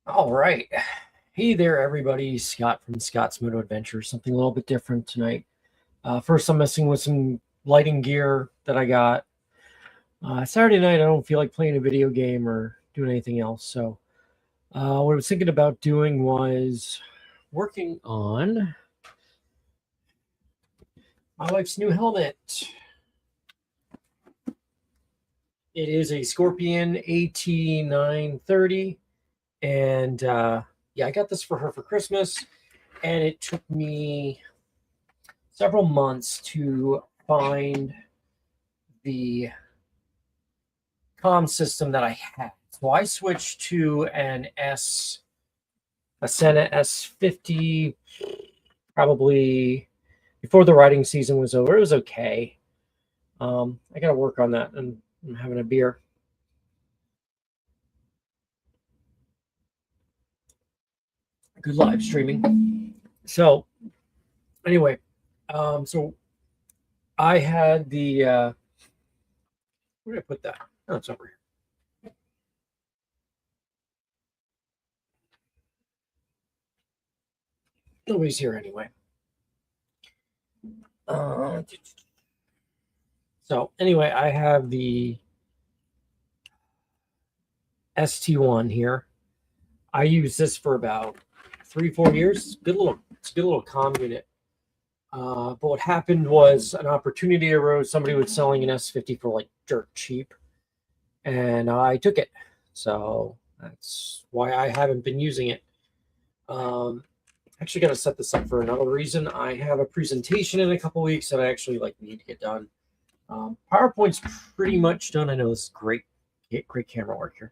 All right. Hey there, everybody. Scott from Scott's Moto Adventures. Something a little bit different tonight. First, I'm messing with some lighting gear that I got. Saturday night, I don't feel like playing a video game or doing anything else. So what I was thinking about doing was working on my wife's new helmet. It is a Scorpion AT930. And yeah, I got this for her for Christmas. And it took me several months to find the comm system that I had. So I switched to a Sena S50, probably before the riding season was over. It was okay. I got to work on that, and I'm having a beer. Good live streaming. So anyway, so I had the where did I put that? Oh, it's over here. Nobody's here anyway. So anyway, I have the ST1 here. I used this for about 3-4 years. It's a good little comm unit. But what happened was an opportunity arose. Somebody was selling an S50 for like dirt cheap, and I took it. So that's why I haven't been using it. Actually got to set this up for another reason. I have a presentation in a couple weeks that I actually need to get done. PowerPoint's pretty much done. I know this is great camera work here.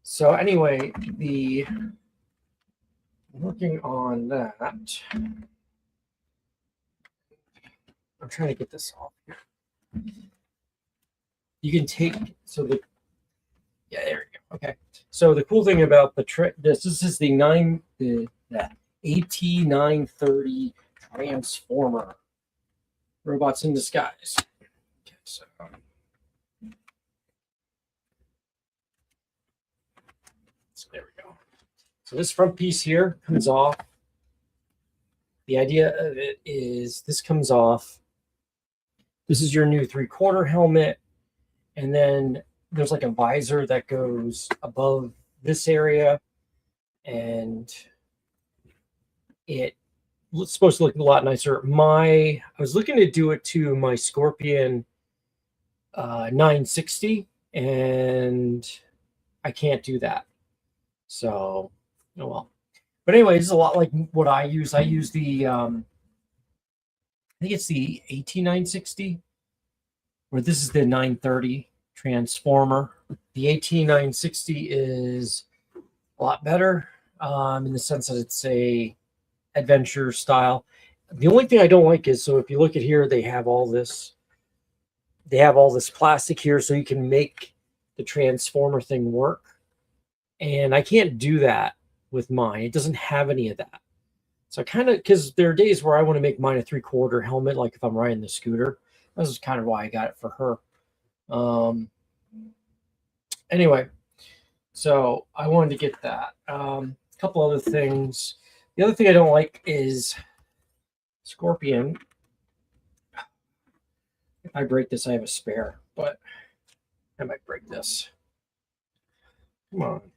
So anyway, working on that. I'm trying to get this off here. You can take there we go. Okay. So the cool thing about this is the AT930 transformer. Robots in disguise. Okay, so there we go. So this front piece here comes off. The idea of it is this comes off. This is your new 3/4 helmet. And then there's like a visor that goes above this area. And it's supposed to look a lot nicer. I was looking to do it to my Scorpion 960, and I can't do that. So, oh well. But anyway, it's a lot like what I use. I use the, I think it's the AT960, or this is the 930 transformer. The AT960 is a lot better in the sense that it's a adventure style. The only thing I don't like is, so if you look at here, they have all this plastic here so you can make the transformer thing work. And I can't do that with mine. It doesn't have any of that. So because there are days where I want to make mine a 3/4 helmet, like if I'm riding the scooter. This is kind of why I got it for her. Anyway, so I wanted to get that. A couple other things. The other thing I don't like is Scorpion. If I break this, I have a spare, but I might break this. Come on.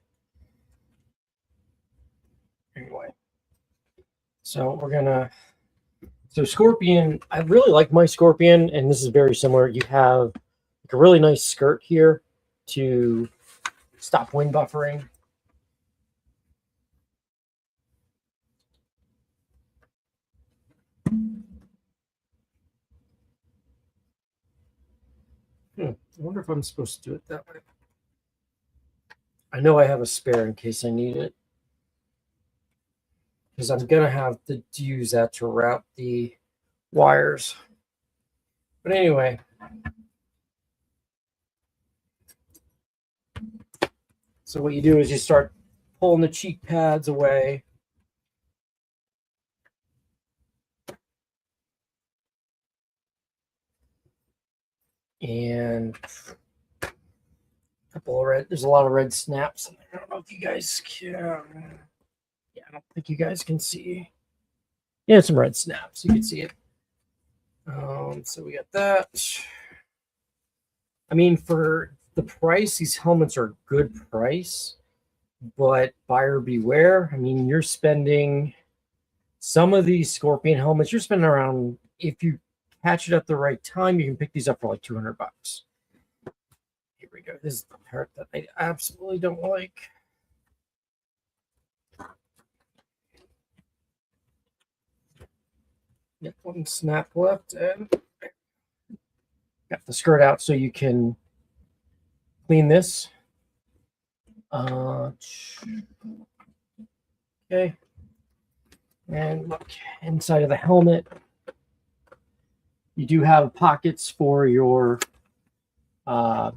Anyway, so so Scorpion, I really like my Scorpion, and this is very similar. You have like a really nice skirt here to stop wind buffering. I wonder if I'm supposed to do it that way. I know I have a spare in case I need it, because I'm going to have to use that to route the wires. But anyway, So what you do is you start pulling the cheek pads away. And a couple of red, there's a lot of red snaps. I don't know if you guys can, yeah, I don't think you guys can see. Yeah, some red snaps, you can see it. So we got that. I mean, for the price, these helmets are good price, but buyer beware. I mean, you're spending some of these Scorpion helmets, you're spending around, if you catch it at the right time, you can pick these up for like $200. Here we go. This is the part that I absolutely don't like. Got one snap left, and got the skirt out so you can clean this. Okay. And look, inside of the helmet, you do have pockets for your for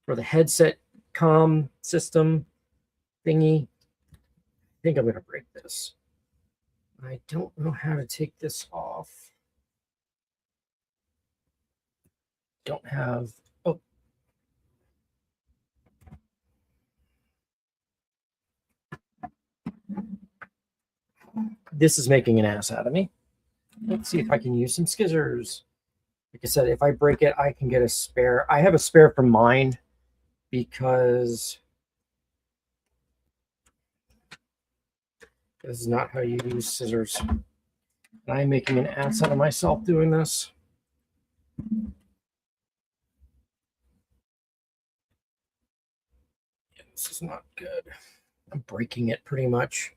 the headset comm system thingy. I think I'm going to break this. I don't know how to take this off. Don't have, oh. This is making an ass out of me. Let's see if I can use some scissors. Like I said, if I break it, I can get a spare. I have a spare for mine because this is not how you use scissors. And I'm making an ass out of myself doing this. Yeah, this is not good. I'm breaking it pretty much.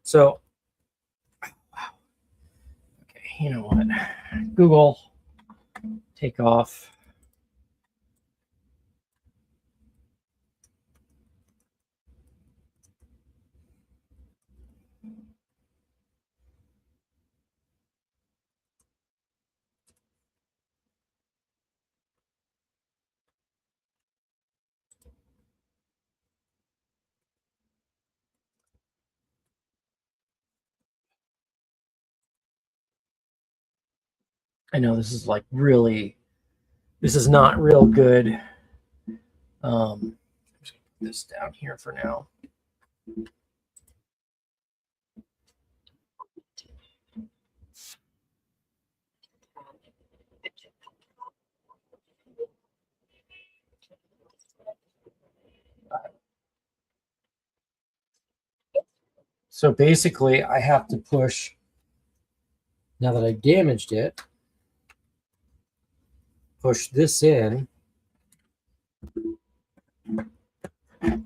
So, wow. Okay, you know what? Google, take off. I know this is like really, this is not real good. I'm just gonna put this down here for now. So basically, I have to push, now that I damaged it, push this in. Let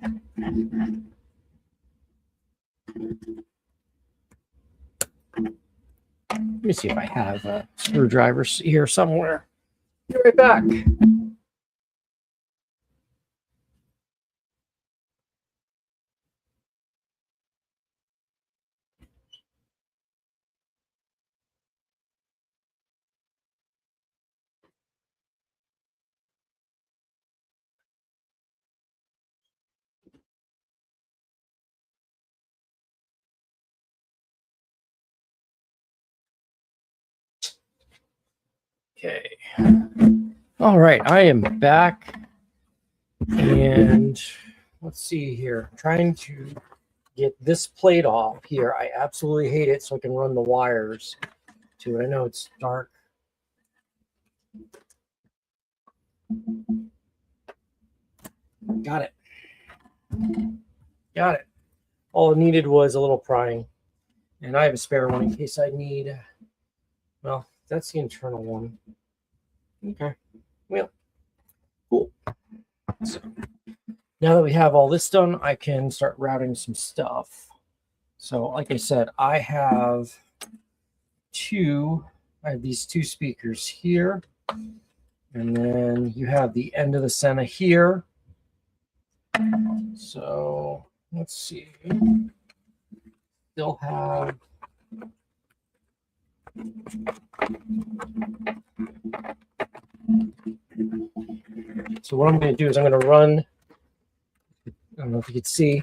me see if I have a screwdriver here somewhere. Be right back. Okay. All right, I am back. And let's see here. I'm trying to get this plate off here. I absolutely hate it, so I can run the wires to it. I know it's dark. Got it. Got it. All it needed was a little prying. And I have a spare one in case I need. Well, that's the internal one. Okay. Well, cool. So now that we have all this done, I can start routing some stuff. So like I said, I have these two speakers here. And then you have the end of the Sena here. So let's see. Still have So what I'm going to do is I'm going to run, I don't know if you can see,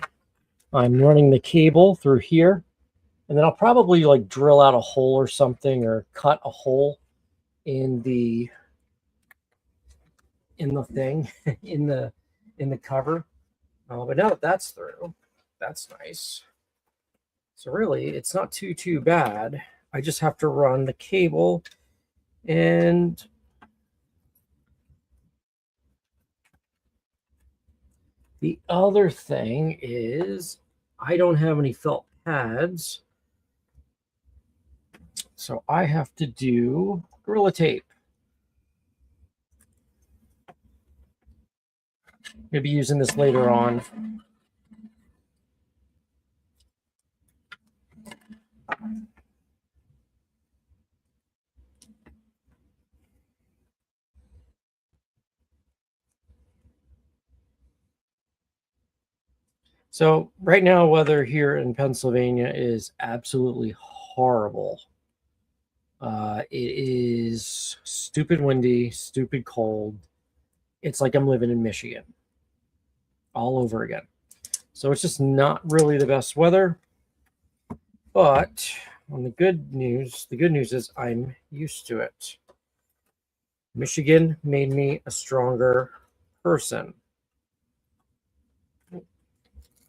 I'm running the cable through here, and then I'll probably like drill out a hole or something, or cut a hole in the thing, in the cover. But now that that's through, that's nice. So really, it's not too bad. I just have to run the cable, and the other thing is I don't have any felt pads, so I have to do Gorilla Tape. I'm going to be using this later on. So right now, weather here in Pennsylvania is absolutely horrible. It is stupid windy, stupid cold. It's like I'm living in Michigan all over again. So it's just not really the best weather. But on the good news is I'm used to it. Michigan made me a stronger person.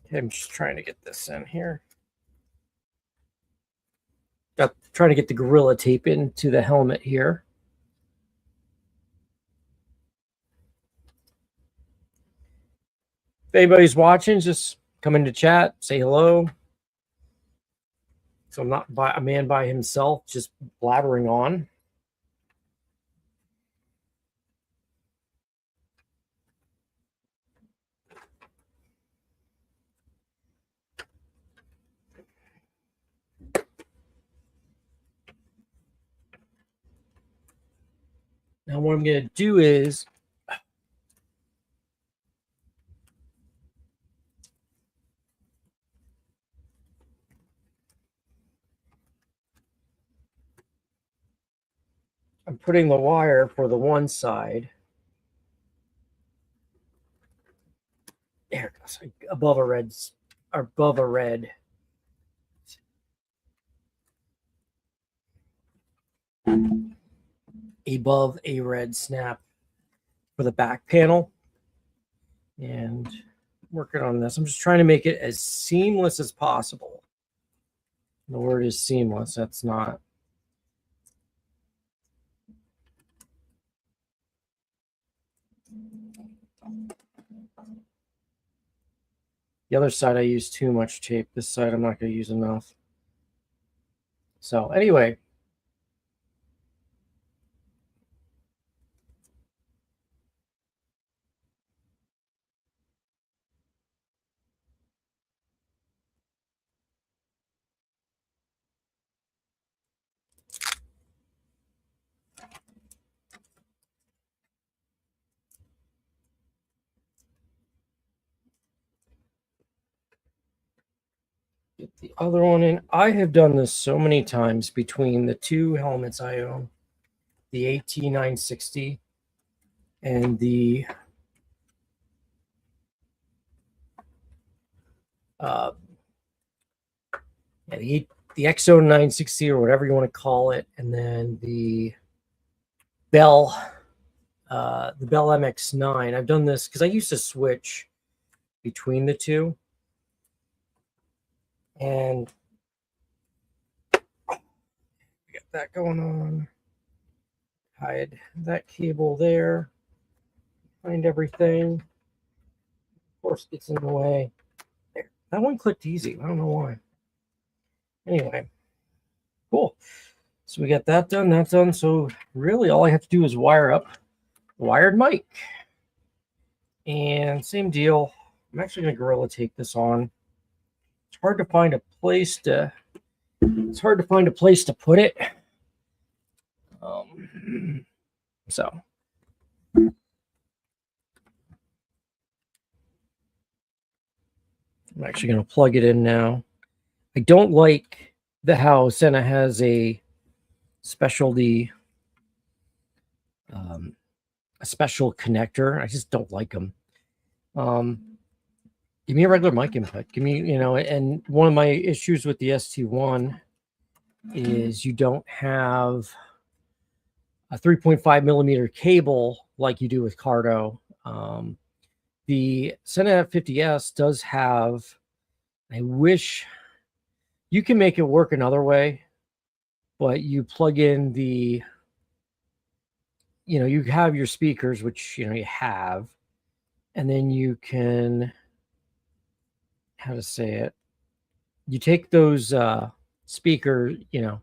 Okay, I'm just trying to get this in here. Trying to get the Gorilla Tape into the helmet here. If anybody's watching, just come into chat, say hello. So I'm not a man by himself, just blabbering on. Now what I'm going to do is I'm putting the wire for the one side. There it goes, above a red, above a red snap for the back panel. And working on this, I'm just trying to make it as seamless as possible. The word is seamless. That's not. The other side I use too much tape. This side I'm not going to use enough. So anyway, get the other one in. I have done this so many times between the two helmets I own, the AT960 and the the XO 960 or whatever you want to call it, and then the Bell MX9. I've done this because I used to switch between the two, and we got that going on. Hide that cable there. Find everything. Of course, it's in the way. There. That one clicked easy. I don't know why. Anyway, cool. So we got that done. That's done. So really, all I have to do is wire up the wired mic. And same deal. I'm actually going to Gorilla Tape this on. It's hard to find a place to. It's hard to find a place to put it. So. I'm actually going to plug it in now. I don't like how Sena has a specialty a special connector. I just don't like them. Give me a regular mic input. Give me, and one of my issues with the ST1 is you don't have a 3.5 millimeter cable like you do with Cardo. The Sena F50S does have, I wish you can make it work another way, but you plug in the, you have your speakers, which, you have, and then you can, how to say it, you take those speakers, you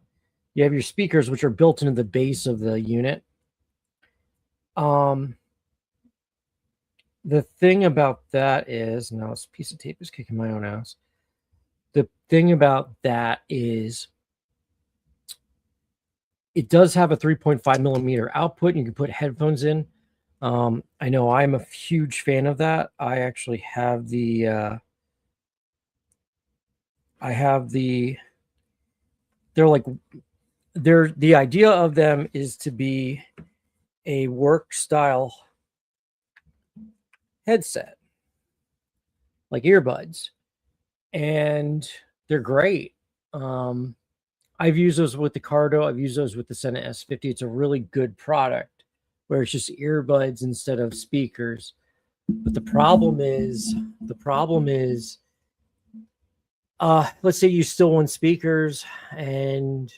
have your speakers, which are built into the base of the unit. The thing about that is, now this piece of tape is kicking my own ass. The thing about that is it does have a 3.5 millimeter output, and you can put headphones in. I know I'm a huge fan of that. I actually have the, the idea of them is to be a work style headset, like earbuds, and they're great. I've used those with the Cardo. I've used those with the Sena S50. It's a really good product where it's just earbuds instead of speakers. But the problem is, let's say you still want speakers and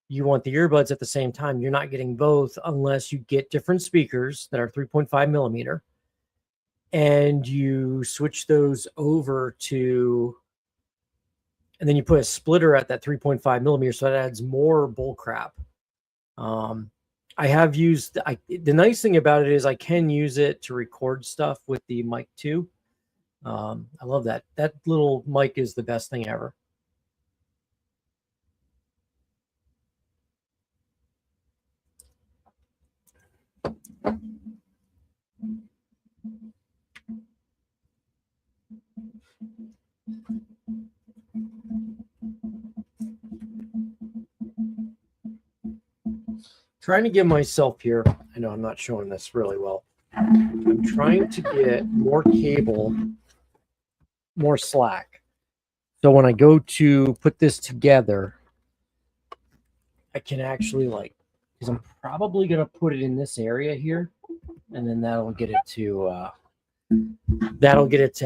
you want the earbuds at the same time. You're not getting both unless you get different speakers that are 3.5 millimeter and you switch those over to, and then you put a splitter at that 3.5 millimeter. So that adds more bull crap. I have used, the nice thing about it is I can use it to record stuff with the mic too. I love that. That little mic is the best thing ever. Trying to get myself here. I know I'm not showing this really well. I'm trying to get more cable, more slack. So when I go to put this together, I can actually because I'm probably going to put it in this area here, and then that'll get it to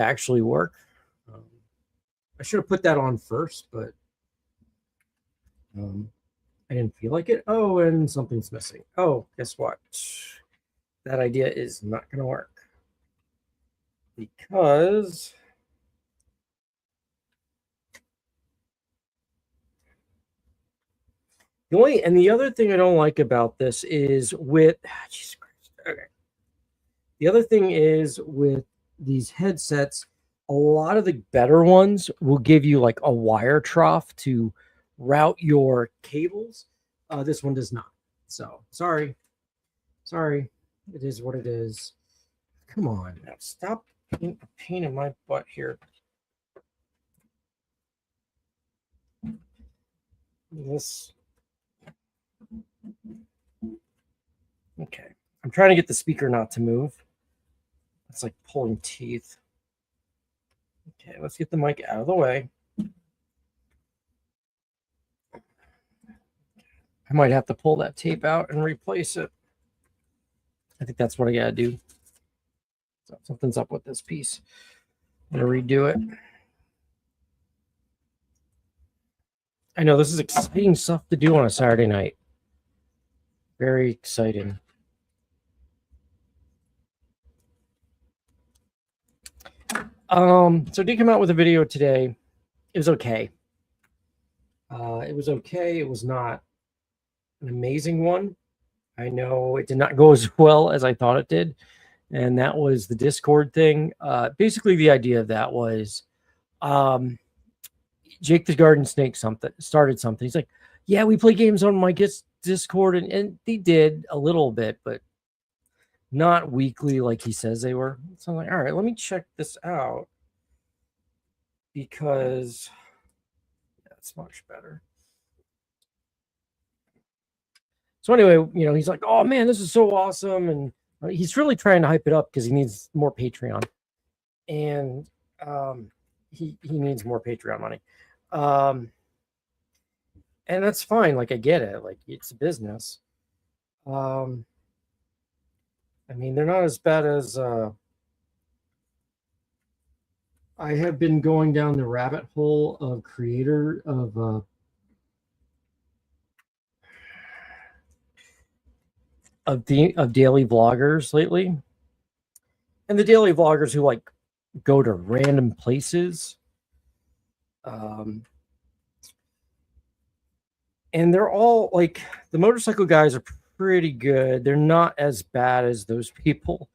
actually work. I should have put that on first, but I didn't feel like it. Oh, and something's missing. Oh, guess what? That idea is not going to work because the other thing I don't like about this is with, Jesus Christ. Okay. The other thing is with these headsets, a lot of the better ones will give you like a wire trough to route your cables. This one does not. So sorry. It is what it is. Come on now, stop being a pain in my butt here. This. Okay. I'm trying to get the speaker not to move. It's like pulling teeth. Okay, let's get the mic out of the way. I might have to pull that tape out and replace it. I think that's what I gotta do. So something's up with this piece. I'm gonna redo it. I know this is exciting stuff to do on a Saturday night. Very exciting. So I did come out with a video today. It was okay. It was okay. It was not an amazing one. I know it did not go as well as I thought it did. And that was the Discord thing. Basically, the idea of that was Jake the Garden Snake started something. He's like, yeah, we play games on my Discord. And they did a little bit, but not weekly like he says they were. So I'm like, all right, let me check this out. Because that's much better. So anyway, he's like, oh man, this is so awesome. And He's really trying to hype it up because he needs more Patreon, and he needs more Patreon money, and that's fine. Like, I get it. Like, it's a business. I mean, they're not as bad as I have been going down the rabbit hole of creator of daily vloggers lately, and the daily vloggers who like go to random places, and they're all like, the motorcycle guys are pretty good. They're not as bad as those people.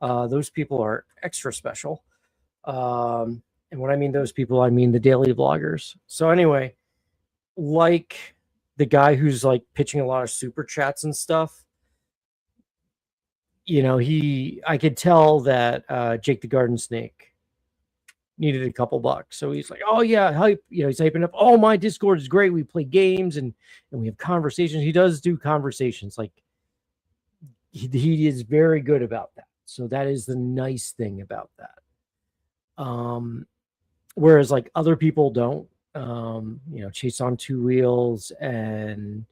Those people are extra special. And when I mean those people, I mean the daily vloggers. So anyway, like the guy who's like pitching a lot of super chats and stuff, you know, I could tell that Jake the Garden Snake needed a couple bucks. So he's like, oh yeah, hype, you know, he's hyping up, oh, my Discord is great. We play games and we have conversations. He does do conversations. Like he is very good about that. So that is the nice thing about that. Whereas like other people don't, you know, Chase on Two Wheels and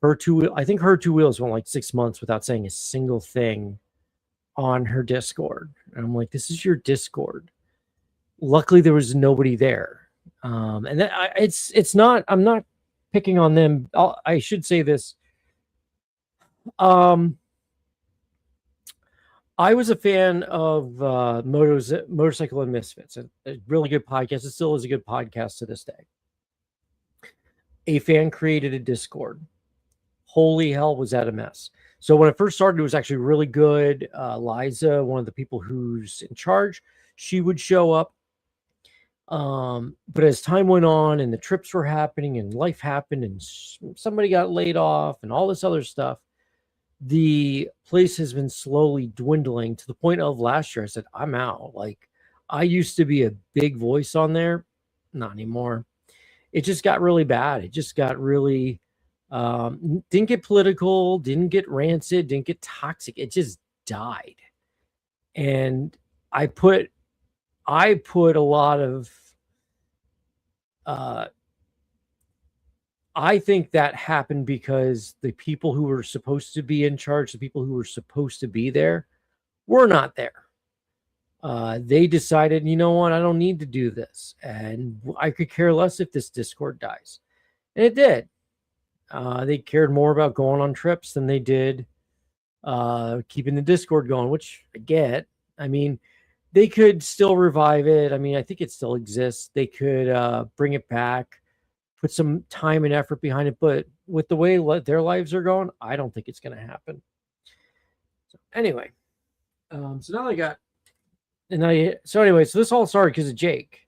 I think her 2 Wheels went like 6 months without saying a single thing on her Discord. And I'm like, this is your Discord. Luckily there was nobody there. And that it's not, I'm not picking on them. I should say this. I was a fan of Motorcycle and Misfits, a really good podcast. It still is a good podcast to this day. A fan created a Discord. Holy hell, was that a mess. So when it first started, it was actually really good. Liza, one of the people who's in charge, she would show up. But as time went on and the trips were happening and life happened and somebody got laid off and all this other stuff, the place has been slowly dwindling to the point of last year I said, I'm out. Like, I used to be a big voice on there. Not anymore. It just got really bad. It just got really, didn't get political, didn't get rancid, didn't get toxic. It just died. And I put a lot of, I think that happened because the people who were supposed to be in charge, the people who were supposed to be there, were not there. They decided, you know what, I don't need to do this. And I could care less if this Discord dies. And it did. They cared more about going on trips than they did keeping the Discord going, which I get. I mean, they could still revive it. I mean, I think it still exists. They could bring it back, put some time and effort behind it, but with the way their lives are going, I don't think it's going to happen. So anyway, so now so this all started because of Jake.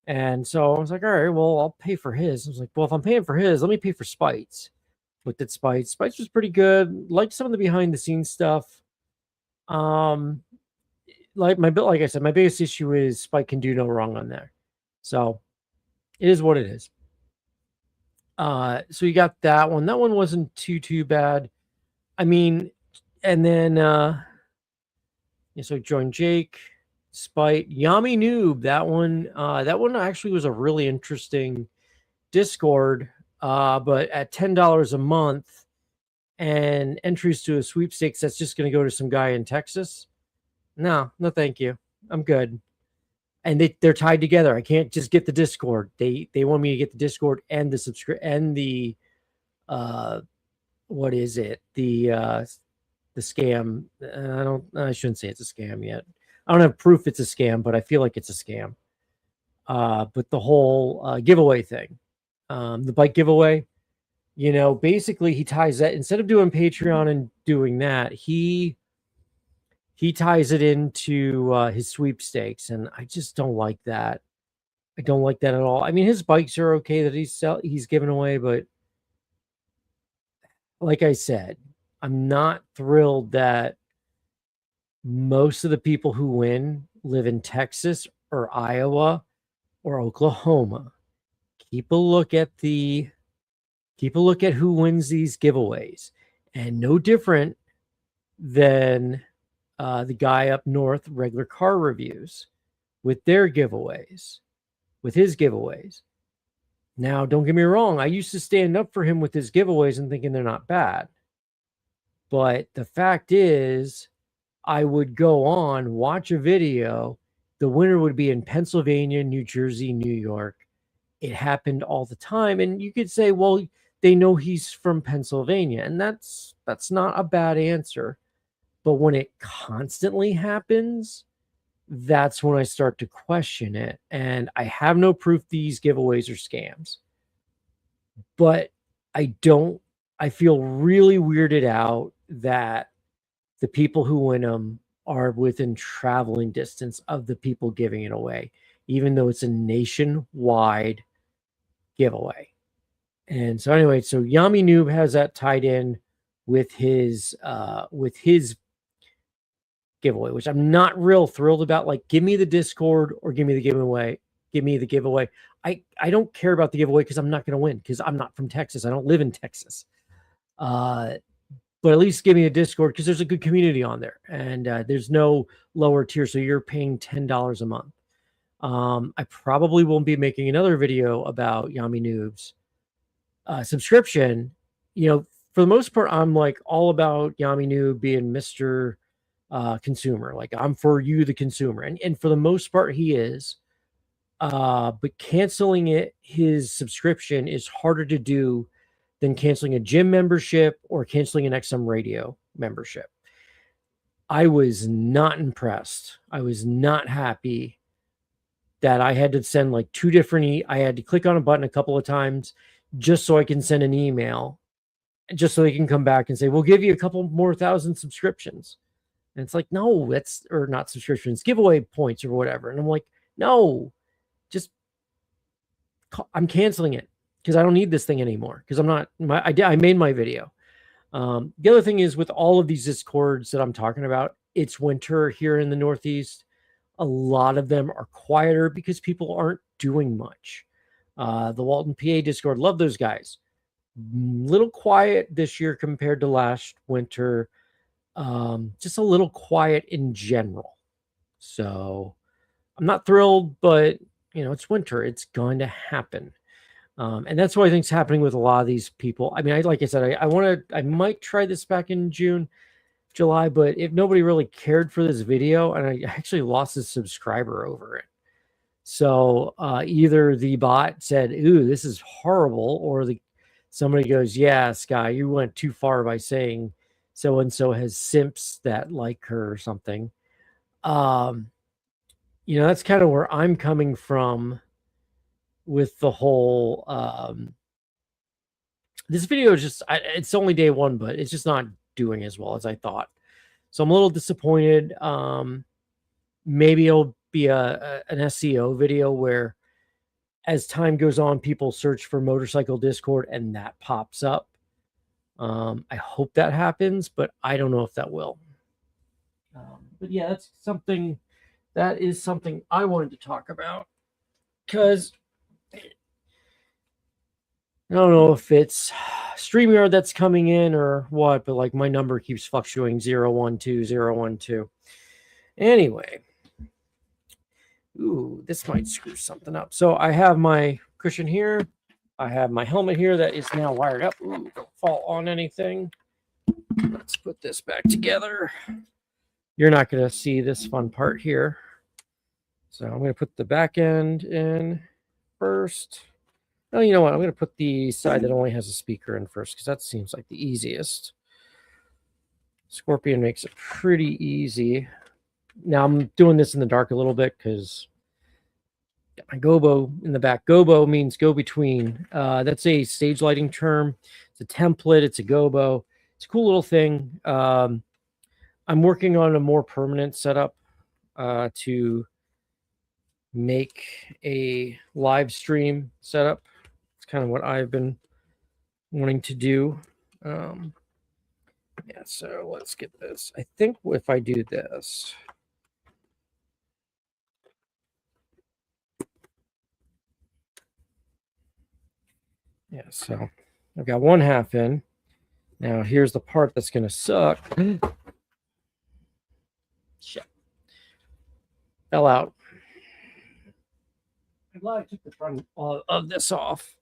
And so I was like, all right, well, I'll pay for his. I was like, well, if I'm paying for his, let me pay for Spite's. Looked at Spite's. Spite's was pretty good. Liked some of the behind the scenes stuff. Like I said, my biggest issue is Spite can do no wrong on there. So it is what it is. So you got that one. That one wasn't too bad. I mean, and then so joined Jake, Spite, Yami Noob. That one actually was a really interesting Discord. But at $10 a month and entries to a sweepstakes, that's just going to go to some guy in Texas. No, thank you. I'm good. And they're tied together. I can't just get the Discord. They want me to get the Discord and the and the what is it? The scam. I shouldn't say it's a scam yet. I don't have proof it's a scam, but I feel like it's a scam. But the whole giveaway thing, the bike giveaway, you know, basically he ties that, instead of doing Patreon and doing that, he ties it into his sweepstakes, and I just don't like that. I don't like that at all. I mean, his bikes are okay that he's giving away, but like I said, I'm not thrilled that most of the people who win live in Texas or Iowa or Oklahoma. Keep a look at who wins these giveaways, and no different than the guy up north, Regular Car Reviews, with their giveaways, with his giveaways. Now, don't get me wrong, I used to stand up for him with his giveaways and thinking they're not bad. But the fact is, I would go on, watch a video. The winner would be in Pennsylvania, New Jersey, New York. It happened all the time. And you could say, well, they know he's from Pennsylvania. And that's not a bad answer. But when it constantly happens, that's when I start to question it. And I have no proof these giveaways are scams. But I feel really weirded out that the people who win them are within traveling distance of the people giving it away, even though it's a nationwide giveaway. And so anyway, so Yami Noob has that tied in with his giveaway, which I'm not real thrilled about. Like, give me the Discord or give me the giveaway. Give me the giveaway. I don't care about the giveaway because I'm not going to win because I'm not from Texas. I don't live in Texas. But at least give me a Discord because there's a good community on there, and there's no lower tier, so you're paying $10 a month. I probably won't be making another video about Yami Noob's subscription. You know, for the most part, I'm like all about Yami Noob being Mr. Consumer. Like, I'm for you, the consumer, and for the most part, he is. But canceling his subscription is harder to do than canceling a gym membership or canceling an XM radio membership. I was not impressed. I was not happy that I had to send like two different, I had to click on a button a couple of times just so I can send an email, just so they can come back and say, we'll give you a couple more thousand subscriptions. And it's like, no, that's, or not subscriptions, giveaway points or whatever. And I'm like, no, just, I'm canceling it because I don't need this thing anymore because I'm not, I made my video. The other thing is with all of these Discords that I'm talking about, it's winter here in the Northeast. A lot of them are quieter because people aren't doing much. The Walton, PA Discord, love those guys. Little quiet this year compared to last winter. Just a little quiet in general. So I'm not thrilled, but you know, it's winter. It's going to happen. And that's what I think is happening with a lot of these people. I mean, like I said, I might try this back in June, July, but if nobody really cared for this video, and I actually lost a subscriber over it. So either the bot said, ooh, this is horrible, or somebody goes, yeah, Sky, you went too far by saying so-and-so has simps that like her or something. You know, that's kind of where I'm coming from with the whole, this video is just, it's only day one, but it's just not doing as well as I thought. So I'm a little disappointed. Maybe it'll be an SEO video where as time goes on, people search for motorcycle Discord and that pops up. I hope that happens, but I don't know if that will. But yeah, that is something I wanted to talk about because I don't know if it's StreamYard that's coming in or what, but like my number keeps fluctuating 012, 012. Anyway, ooh, this might screw something up. So I have my cushion here. I have my helmet here that is now wired up. Ooh, don't fall on anything. Let's put this back together. You're not going to see this fun part here. So I'm going to put the back end in first. Oh, you know what? I'm going to put the side that only has a speaker in first because that seems like the easiest. Scorpion makes it pretty easy. Now I'm doing this in the dark a little bit because my gobo in the back. Gobo means go between. That's a stage lighting term. It's a template. It's a gobo. It's a cool little thing. I'm working on a more permanent setup to make a live stream setup. It's kind of what I've been wanting to do. Yeah, so let's get this. I think if I do this, yeah, so I've got one half in. Now here's the part that's going to suck. Shit. Fell out. I'm glad I took the front of this off.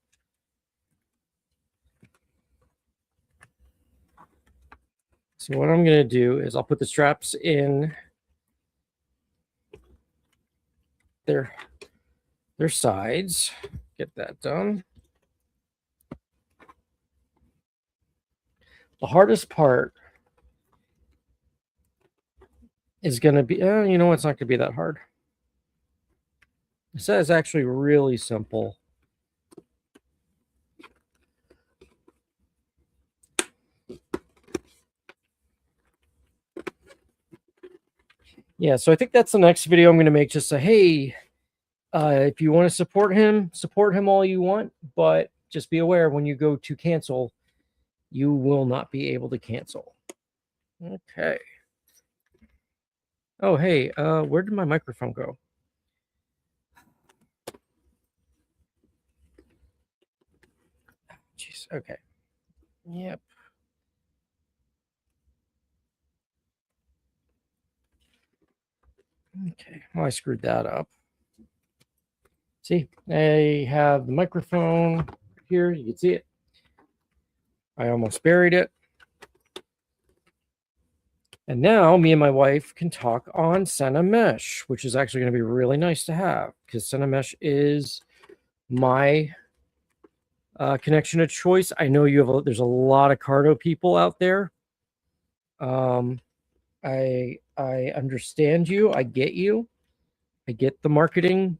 So what I'm going to do is I'll put the straps in their sides. Get that done. The hardest part is going to be, you know, it's not going to be that hard. This is actually really simple. Yeah, so I think that's the next video I'm going to make. Just say, hey, if you want to support him all you want, but just be aware when you go to cancel, you will not be able to cancel. Okay. Oh, hey, where did my microphone go? Jeez, okay. Yep. Okay, well, I screwed that up. See, I have the microphone here. You can see it. I almost buried it. And now me and my wife can talk on Sena Mesh, which is actually going to be really nice to have because Sena Mesh is my connection of choice. I know you have there's a lot of Cardo people out there. I understand you. I get you. I get the marketing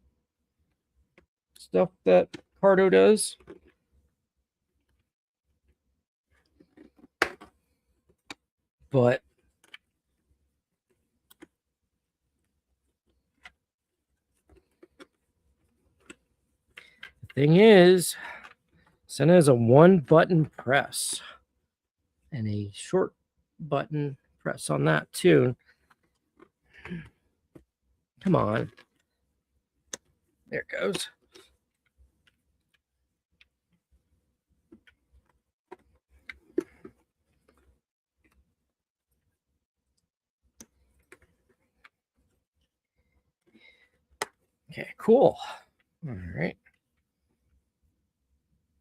stuff that Cardo does. But the thing is, Sena is a one-button press and a short button press on that too. Come on. There it goes. Okay, cool. All right.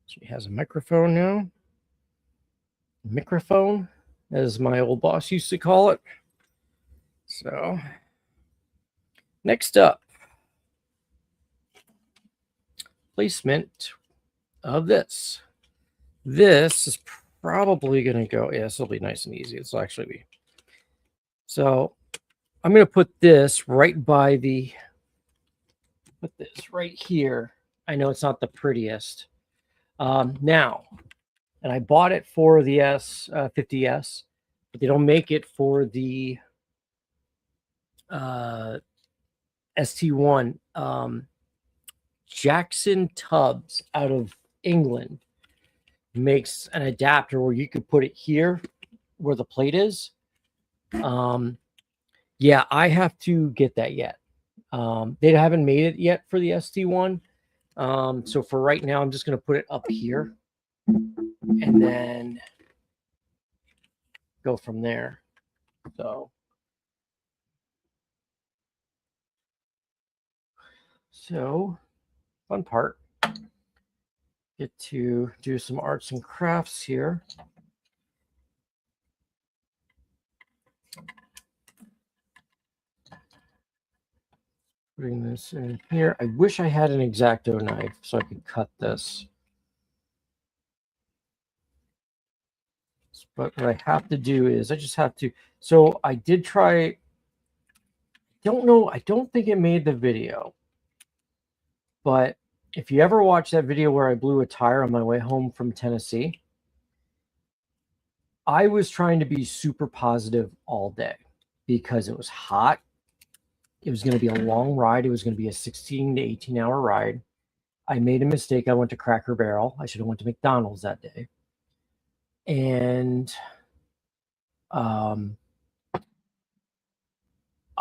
She has a microphone now. Microphone, as my old boss used to call it. So, next up, placement of this. This is probably going to go, yeah, this will be nice and easy. This will actually be. So, I'm going to put this right by the, put this right here. I know it's not the prettiest. Now, and I bought it for the S50S, but they don't make it for the ST1. Jackson Tubbs out of England makes an adapter where you could put it here where the plate is. Yeah, I have to get that yet. They haven't made it yet for the ST1. So for right now, I'm just going to put it up here and then go from there. So fun part. Get to do some arts and crafts here. Putting this in here. I wish I had an X-Acto knife so I could cut this. But what I have to do is I just have to. So I did try. Don't know. I don't think it made the video. But if you ever watch that video where I blew a tire on my way home from Tennessee, I was trying to be super positive all day because it was hot. It was going to be a long ride. It was going to be a 16 to 18 hour ride. I made a mistake. I went to Cracker Barrel. I should have went to McDonald's that day. And I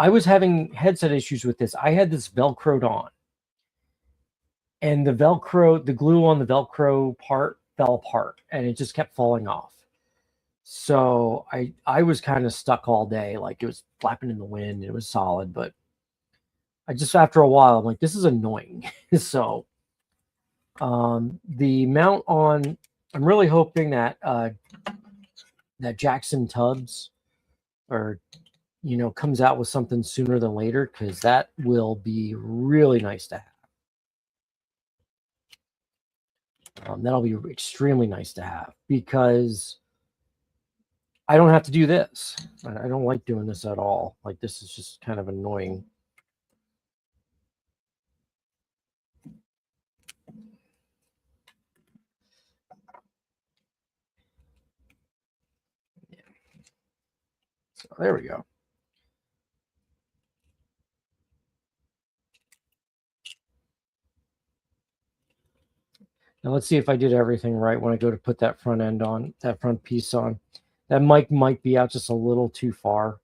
was having headset issues with this. I had this Velcroed on. And the Velcro, the glue on the Velcro part fell apart. And it just kept falling off. So I was kind of stuck all day, like it was flapping in the wind. It was solid, but I just after a while I'm like, this is annoying. So the mount on, I'm really hoping that that Jackson Tubbs or comes out with something sooner than later, because that will be really nice to have. That'll be extremely nice to have, because I don't have to do this. I don't like doing this at all. Like, this is just kind of annoying. Yeah. So there we go. Now let's see if I did everything right when I go to put that front end on, that front piece on. That mic might be out just a little too far.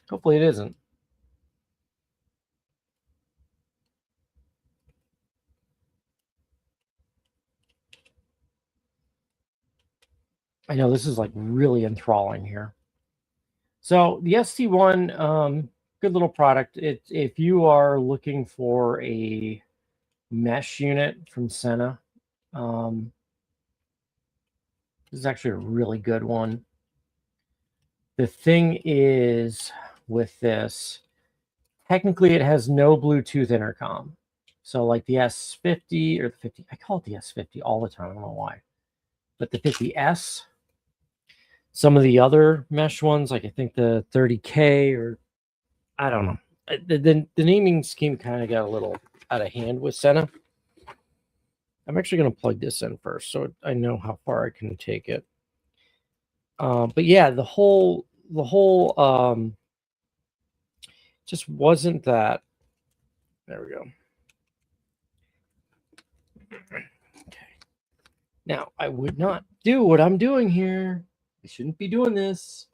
Hopefully it isn't. I know this is like really enthralling here. So the ST1, good little product. If you are looking for a mesh unit from Sena, this is actually a really good one. The thing is with this, technically it has no Bluetooth intercom. So like the S50 or the 50, I call it the S50 all the time. I don't know why. But the 50S, some of the other mesh ones, like I think the 30K, or I don't know. The naming scheme kind of got a little out of hand with Sena. I'm actually going to plug this in first so I know how far I can take it. But yeah, the whole just wasn't that. There we go. Okay. Now, I would not do what I'm doing here. I shouldn't be doing this.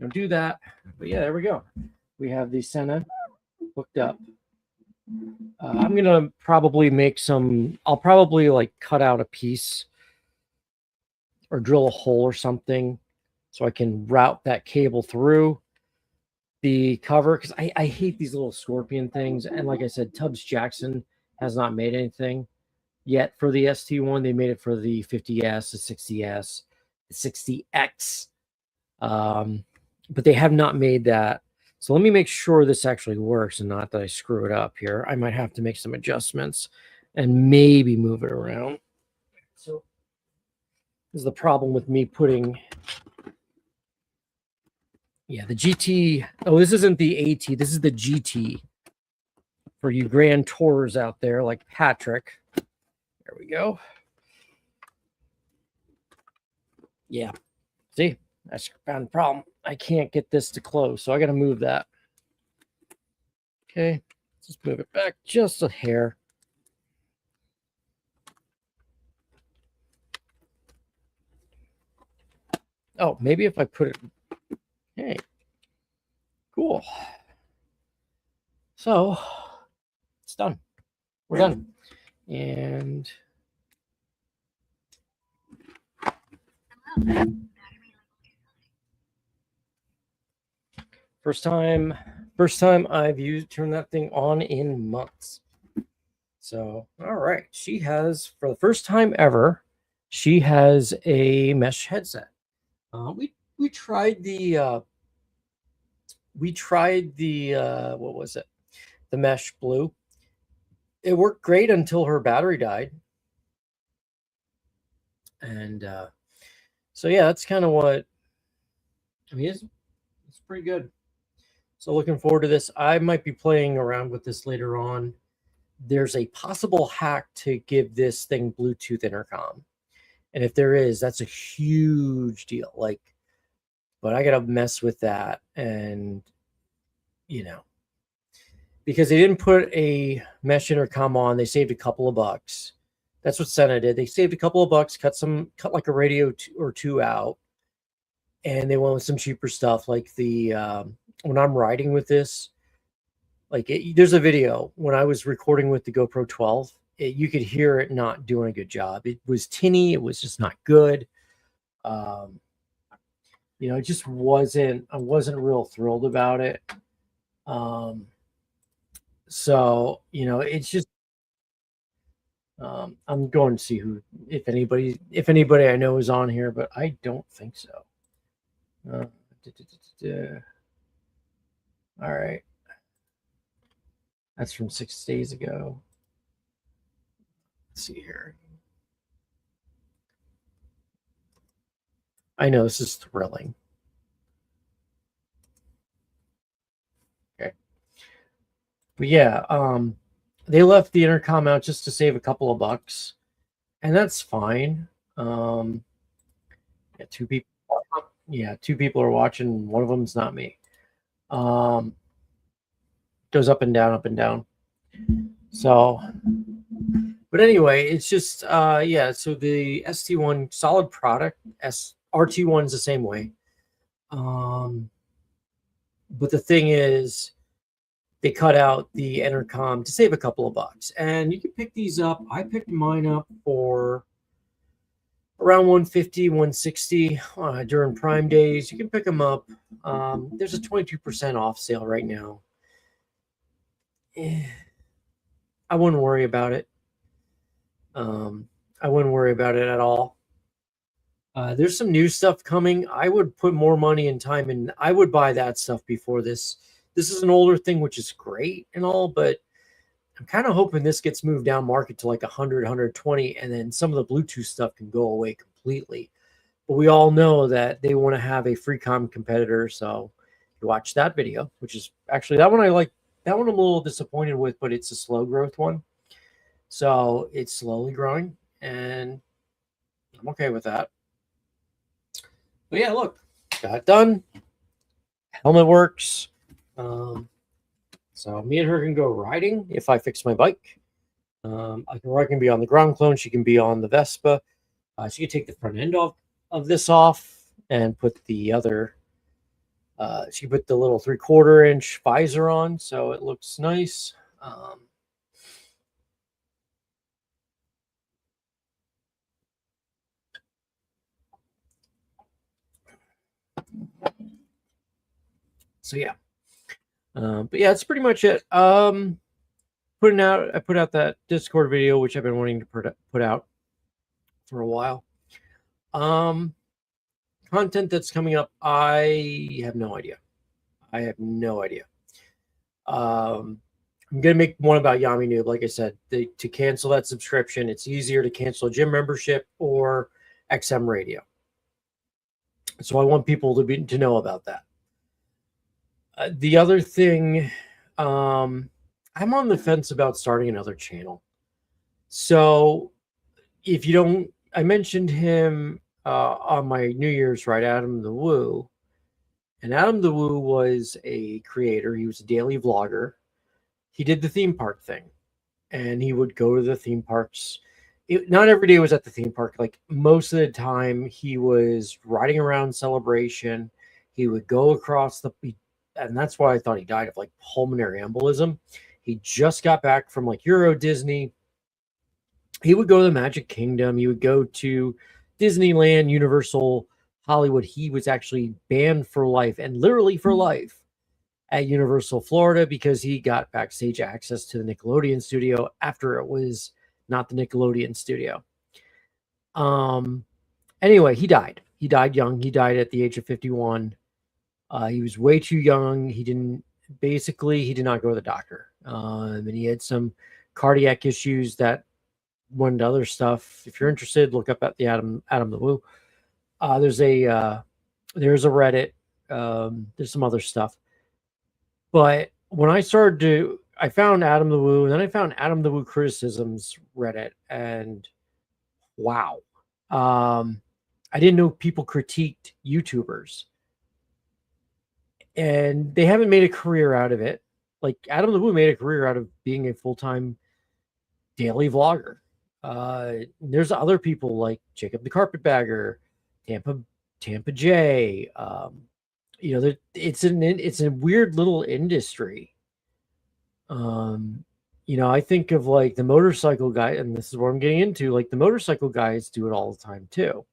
Don't do that. But yeah, there we go. We have the Sena hooked up. I'm going to probably make some, I'll probably like cut out a piece or drill a hole or something so I can route that cable through the cover, because I hate these little scorpion things. And like I said, Tubbs Jackson has not made anything yet for the ST1. They made it for the 50S, the 60S, the 60X, but they have not made that. So let me make sure this actually works and not that I screw it up here. I might have to make some adjustments and maybe move it around. So this is the problem with me putting, yeah, the GT. Oh, this isn't the AT. This is the GT for you grand tours out there like Patrick. There we go. Yeah. See, that's found the problem. I can't get this to close, so I got to move that. Okay, let's just move it back just a hair. Oh, maybe if I put it. Hey, cool. So it's done. We're done. And first time I've turned that thing on in months. So, all right, she has, for the first time ever, she has a mesh headset. We tried the what was it? The mesh blue. It worked great until her battery died. And so yeah, that's kind of what I mean. It's pretty good. So looking forward to this. I might be playing around with this later on. There's a possible hack to give this thing Bluetooth intercom. And if there is, that's a huge deal. Like, but I got to mess with that. And, because they didn't put a mesh intercom on, they saved a couple of bucks. That's what Sena did. They saved a couple of bucks, cut like a radio or two out. And they went with some cheaper stuff like the, when I'm riding with this, like there's a video when I was recording with the GoPro 12 you could hear it not doing a good job. It was tinny. It was just not good. It just wasn't. I wasn't real thrilled about it. So it's just. I'm going to see if anybody I know is on here, but I don't think so. All right, that's from 6 days ago. Let's see here. I know this is thrilling. Okay, but yeah, they left the intercom out just to save a couple of bucks, and that's fine. Yeah, two people. Yeah, two people are watching. One of them's not me. Goes up and down, up and down. So, but anyway, it's just yeah. So the ST1 solid product. RT1 is the same way. But the thing is, they cut out the intercom to save a couple of bucks, and you can pick these up. I picked mine up for around 150, 160 during Prime days. You can pick them up. There's a 22% off sale right now. I wouldn't worry about it. I wouldn't worry about it at all. There's some new stuff coming. I would put more money and time in. I would buy that stuff before this. This is an older thing, which is great and all, but I'm kind of hoping this gets moved down market to like 100, 120, and then some of the Bluetooth stuff can go away completely. But we all know that they want to have a Freecom competitor, so you watch that video, which is actually that one I like. That one I'm a little disappointed with, but it's a slow growth one. So it's slowly growing, and I'm okay with that. But yeah, look, got it done. Helmet works. So me and her can go riding if I fix my bike. I can be on the ground clone. She can be on the Vespa. She can take the front end of this off and put the other. She put the little 3/4 inch visor on, so it looks nice. So yeah, but yeah, that's pretty much it. I put out that Discord video, which I've been wanting to put out for a while. Content that's coming up, I have no idea. I'm gonna make one about Yami Noob. Like I said, to cancel that subscription, it's easier to cancel a gym membership or XM radio. So I want people to know about that. The other thing, I'm on the fence about starting another channel. So if you don't, I mentioned him on my New Year's, right? Adam the Woo. And Adam the Woo was a creator. He was a daily vlogger. He did the theme park thing. And he would go to the theme parks. Not every day was at the theme park. Like most of the time, he was riding around Celebration. He would go across and that's why I thought he died of like pulmonary embolism. He just got back from like Euro Disney. He would go to the Magic Kingdom. He would go to Disneyland, Universal, Hollywood. He was actually banned for life, and literally for life, at Universal Florida because he got backstage access to the Nickelodeon studio after it was not the Nickelodeon studio. Anyway, he died. He died young. He died at the age of 51. He was way too young. He did not go to the doctor. And he had some cardiac issues that went to other stuff. If you're interested, look up at the Adam the Woo. There's a Reddit. There's some other stuff. But when I found Adam the Woo, and then I found Adam the Woo criticisms Reddit, and wow. I didn't know people critiqued YouTubers. And they haven't made a career out of it. Like Adam the Woo made a career out of being a full-time daily vlogger. There's other people like Jacob the Carpetbagger, Tampa J. It's a weird little industry. I think of like the motorcycle guy, and this is what I'm getting into. Like the motorcycle guys do it all the time too,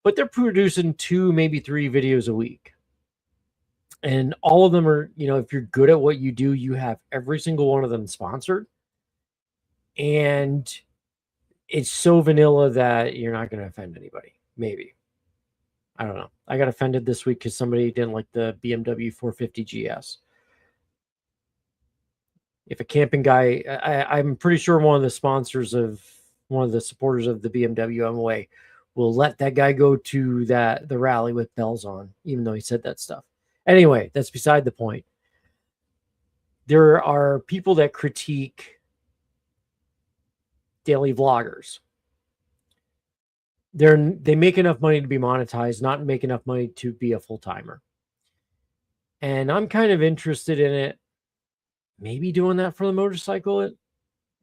but they're producing 2, maybe 3 videos a week. And all of them are, if you're good at what you do, you have every single one of them sponsored. And it's so vanilla that you're not going to offend anybody. Maybe. I don't know. I got offended this week because somebody didn't like the BMW 450 GS. If a camping guy, I'm pretty sure one of the supporters of the BMW MOA will let that guy go to the rally with bells on, even though he said that stuff. Anyway, that's beside the point. There are people that critique daily vloggers. They make enough money to be monetized, not make enough money to be a full-timer. And I'm kind of interested in it, maybe doing that for the motorcycle at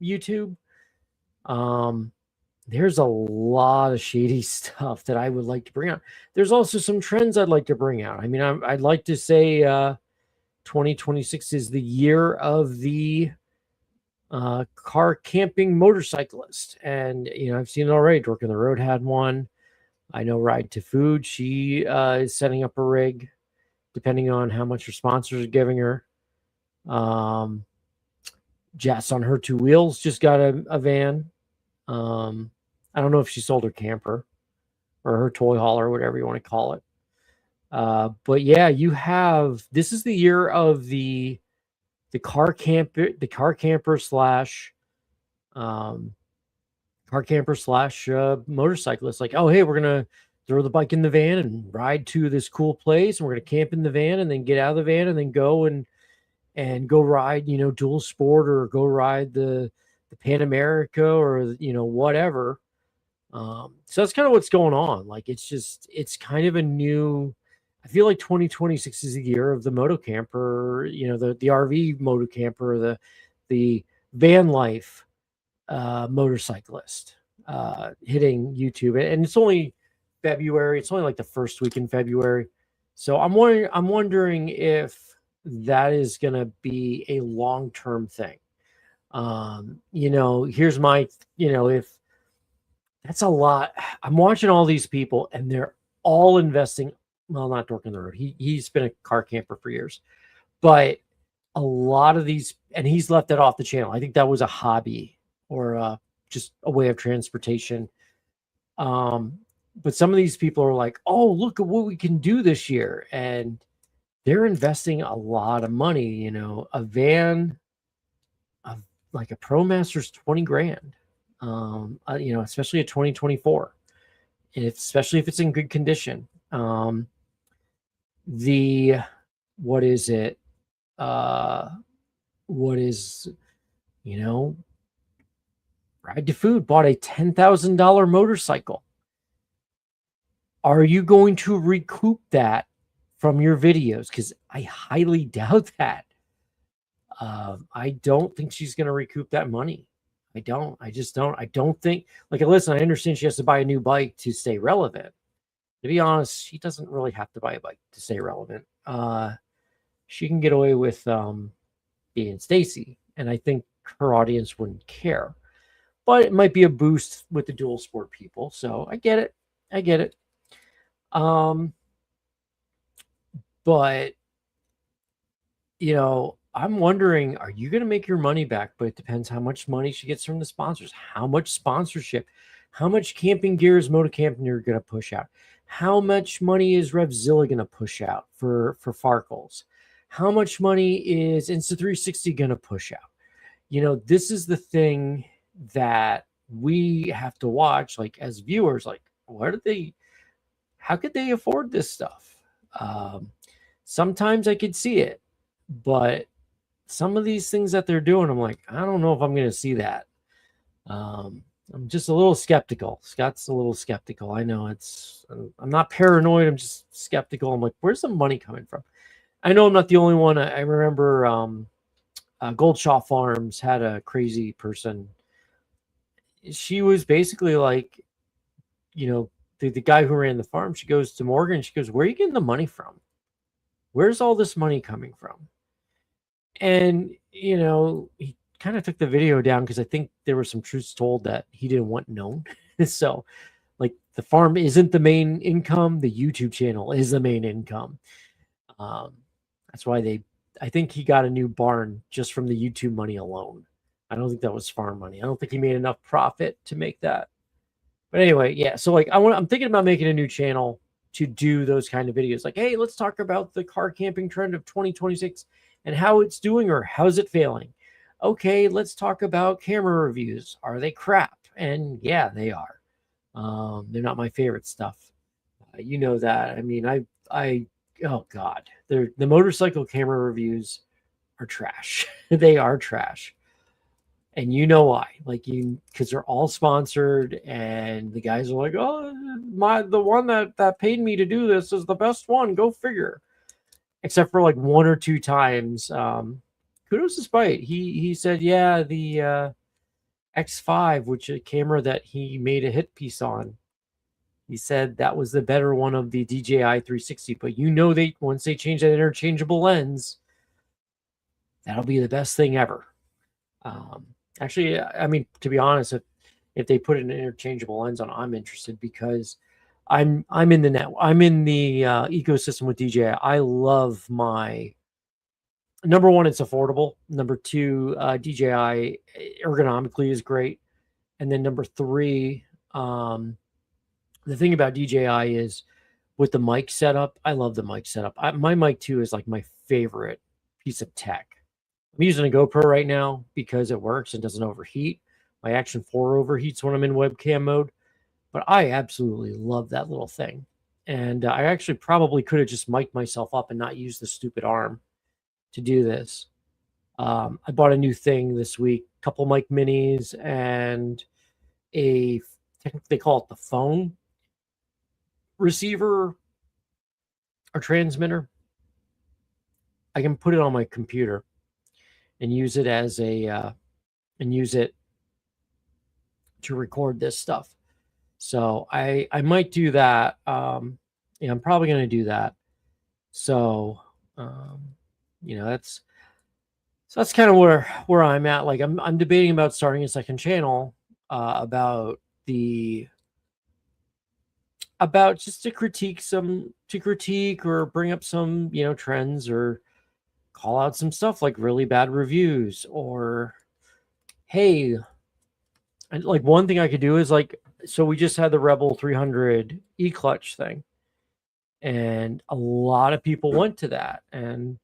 YouTube. There's a lot of shady stuff that I would like to bring out. There's also some trends I'd like to bring out. I mean, I'd like to say 2026 is the year of the car camping motorcyclist. And, I've seen it already. Dork in the Road had one. I know Ride to Food. She is setting up a rig, depending on how much her sponsors are giving her. Jess on her 2 wheels just got a van. I don't know if she sold her camper or her toy hauler, whatever you want to call it. But yeah, this is the year of the car camper slash motorcyclist. Like, oh, hey, we're going to throw the bike in the van and ride to this cool place. And we're going to camp in the van and then get out of the van and then go and go ride, dual sport, or go ride the Pan America, or, whatever. So that's kind of what's going on. Like, it's kind of a new, I feel like 2026 is the year of the moto camper, the RV moto camper, the van life motorcyclist hitting YouTube. And it's only February. It's only like the first week in February. So I'm wondering if that is going to be a long-term thing. Here's my, if that's a lot. I'm watching all these people and they're all investing. Well, not Dork in the Road. He's been a car camper for years, but a lot of these, and he's left that off the channel. I think that was a hobby or just a way of transportation. But some of these people are like, oh, look at what we can do this year. And they're investing a lot of money, a van of like a ProMaster's 20 grand, especially a 2024, and especially if it's in good condition. What is, Ride to Food bought a $10,000 motorcycle. Are you going to recoup that from your videos? Because I highly doubt that. I don't think she's going to recoup that money. I just don't. I don't think, like, listen, I understand she has to buy a new bike to stay relevant. To be honest, she doesn't really have to buy a bike to stay relevant. She can get away with being Stacy, and I think her audience wouldn't care. But it might be a boost with the dual sport people. So I get it. But, I'm wondering, are you going to make your money back? But it depends how much money she gets from the sponsors, how much sponsorship, how much camping gear is Moto Camping going to push out, how much money is Revzilla going to push out for Farkles, how much money is Insta360 going to push out. This is the thing that we have to watch, like, as viewers, like, how could they afford this stuff? Sometimes I could see it, but some of these things that they're doing, I'm like, I don't know if I'm going to see that. I'm just a little skeptical. Scott's a little skeptical. I know I'm not paranoid. I'm just skeptical. I'm like, where's the money coming from? I know I'm not the only one. I remember Goldshaw Farms had a crazy person. She was basically like, the guy who ran the farm. She goes to Morgan. She goes, where are you getting the money from? Where's all this money coming from? And, kind of took the video down because I think there were some truths told that he didn't want known. So, like, the farm isn't the main income; the YouTube channel is the main income. That's why I think he got a new barn just from the YouTube money alone. I don't think that was farm money. I don't think he made enough profit to make that. But anyway, yeah. So like I'm thinking about making a new channel to do those kind of videos. Like, hey, let's talk about the car camping trend of 2026 and how it's doing or how's it failing. Okay, let's talk about camera reviews. Are they crap? And yeah, they are. They're not my favorite stuff. You know that. I mean, oh God, the motorcycle camera reviews are trash. They are trash. And you know why? Like, because they're all sponsored, and the guys are like, "Oh, the one that paid me to do this is the best one. Go figure." Except for like one or two times. Kudos to Spite. He said, "Yeah, the X5, which is a camera that he made a hit piece on. He said that was the better one of the DJI 360. But you know, once they change that interchangeable lens, that'll be the best thing ever." Actually, I mean, to be honest, if they put an interchangeable lens on, I'm interested because I'm in the ecosystem with DJI. I love my number one, it's affordable. Number two, DJI ergonomically is great, and then number three, the thing about DJI is with the mic setup. I love the mic setup. My mic 2 is like my favorite piece of tech. I'm using a GoPro right now because it works and doesn't overheat. My Action 4 overheats when I'm in webcam mode, but I absolutely love that little thing. And I actually probably could have just mic'd myself up and not used the stupid arm to do this. I bought a new thing this week, couple mic minis and they call it the phone receiver or transmitter. I can put it on my computer and use it as to record this stuff. So I might do that. Yeah, I'm probably going to do that. So, that's kind of where I'm at. Like I'm debating about starting a second channel, about just to critique or bring up some, trends or call out some stuff like really bad reviews or, hey, and like one thing I could do is like, so we just had the Rebel 300 e-clutch thing, and a lot of people went to that, and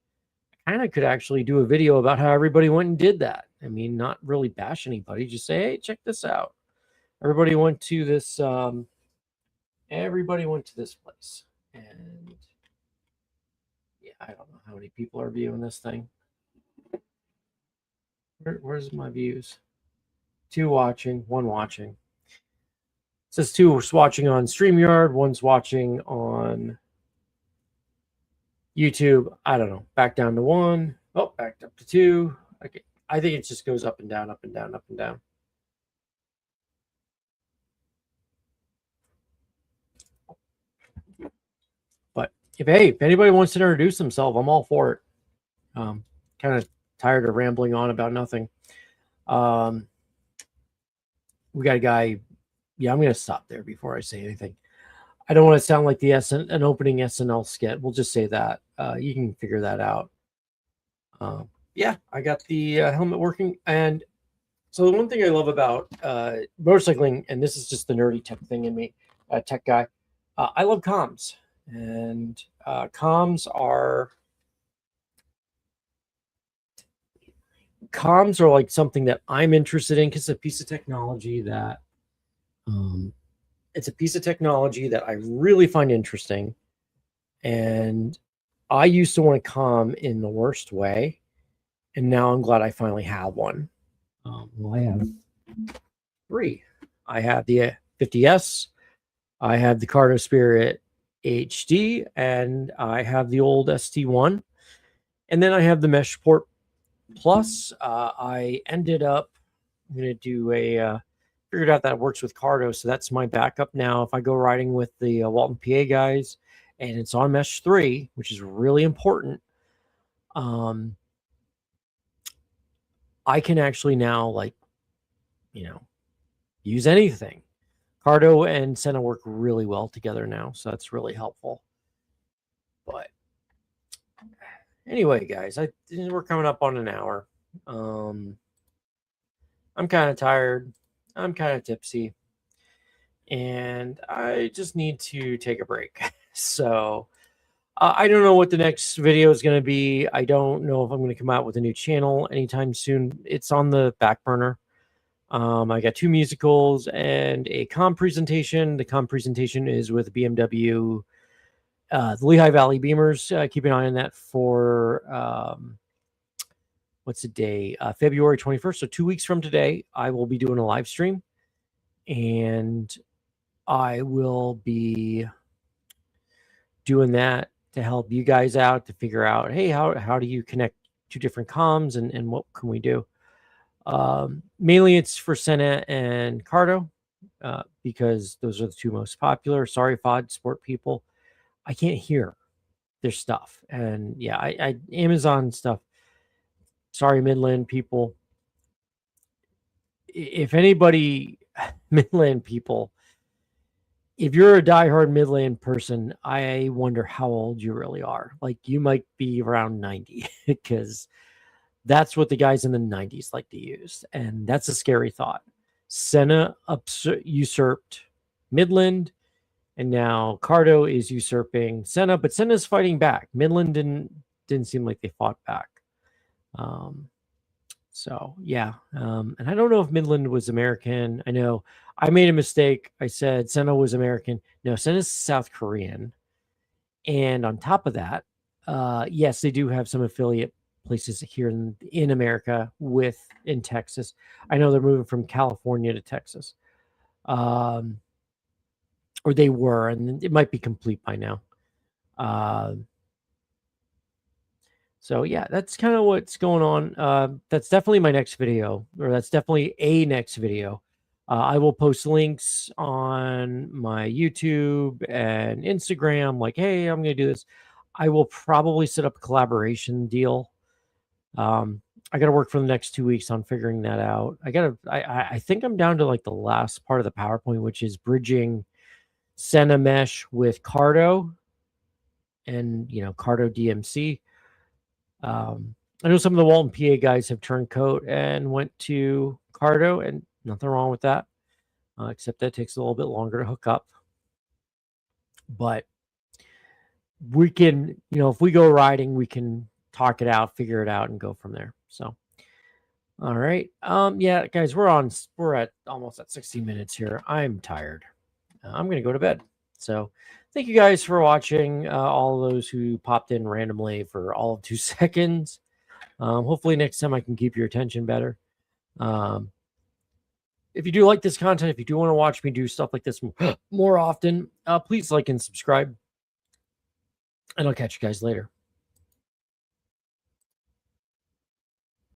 I kind of could actually do a video about how everybody went and did that. I mean, not really bash anybody, just say, hey, check this out. Everybody went to this place, and yeah, I don't know how many people are viewing this thing. Where's my views? 2 watching, 1 watching. It says 2 watching on StreamYard, 1's watching on YouTube. I don't know. Back down to 1. Oh, back up to 2. Okay. I think it just goes up and down, up and down, up and down. But if anybody wants to introduce themselves, I'm all for it. Kind of tired of rambling on about nothing. We got a guy. Yeah, I'm going to stop there before I say anything. I don't want to sound like an opening SNL skit. We'll just say that. You can figure that out. Yeah, I got the helmet working. And so the one thing I love about motorcycling, and this is just the nerdy tech thing in me, tech guy, I love comms. And comms are like something that I'm interested in because it's a piece of technology that I really find interesting. And I used to want to comm in the worst way, and now I'm glad I finally have one. Well, I have 3. I have the 50S, I have the Cardo Spirit HD, and I have the old ST1, and then I have the Meshport Plus. I ended up, I'm going to do figured out that it works with Cardo, so that's my backup now if I go riding with the Walton PA guys, and it's on Mesh 3, which is really important. I can actually now, like, use anything. Cardo and Sena work really well together now, so that's really helpful. But anyway, guys, we're coming up on an hour. I'm kind of tired. I'm kind of tipsy. And I just need to take a break. So I don't know what the next video is going to be. I don't know if I'm going to come out with a new channel anytime soon. It's on the back burner. I got 2 musicals and a comm presentation. The comm presentation is with BMW, the Lehigh Valley Beamers. Keep an eye on that for what's the day? February 21st. So 2 weeks from today, I will be doing a live stream, and I will be doing that to help you guys out to figure out, hey, how do you connect 2 different comms, and what can we do? Mainly it's for Sena and Cardo, because those are the 2 most popular. Sorry, FOD sport people, I can't hear their stuff. And yeah, I Amazon stuff. Sorry, Midland people. If anybody, Midland people, if you're a diehard Midland person, I wonder how old you really are. Like, you might be around 90 because that's what the guys in the 90s like to use. And that's a scary thought. Sena usurped Midland, and now Cardo is usurping Sena, but Sena's fighting back. Midland didn't seem like they fought back. So yeah, and I don't know if Midland was American. I know I made a mistake. I said Sena was American. No, Sena's South Korean. And on top of that, yes, they do have some affiliate places here in America in Texas. I know they're moving from California to Texas, or they were, and it might be complete by now. So yeah, that's kind of what's going on. That's definitely my next video, or that's definitely a next video. I will post links on my YouTube and Instagram, like, hey, I'm going to do this. I will probably set up a collaboration deal. I got to work for the next 2 weeks on figuring that out. I think I'm down to like the last part of the PowerPoint, which is bridging Sena Mesh with Cardo and, Cardo DMC. I know some of the Walton PA guys have turned coat and went to Cardo, and nothing wrong with that, except that takes a little bit longer to hook up. But we can, if we go riding, we can talk it out, figure it out, and go from there. So, all right. Yeah, guys, we're at almost at 60 minutes here. I'm tired. I'm going to go to bed. So thank you guys for watching, all those who popped in randomly for all of 2 seconds. Hopefully next time I can keep your attention better. If you do like this content, if you do want to watch me do stuff like this more often, please like and subscribe. And I'll catch you guys later.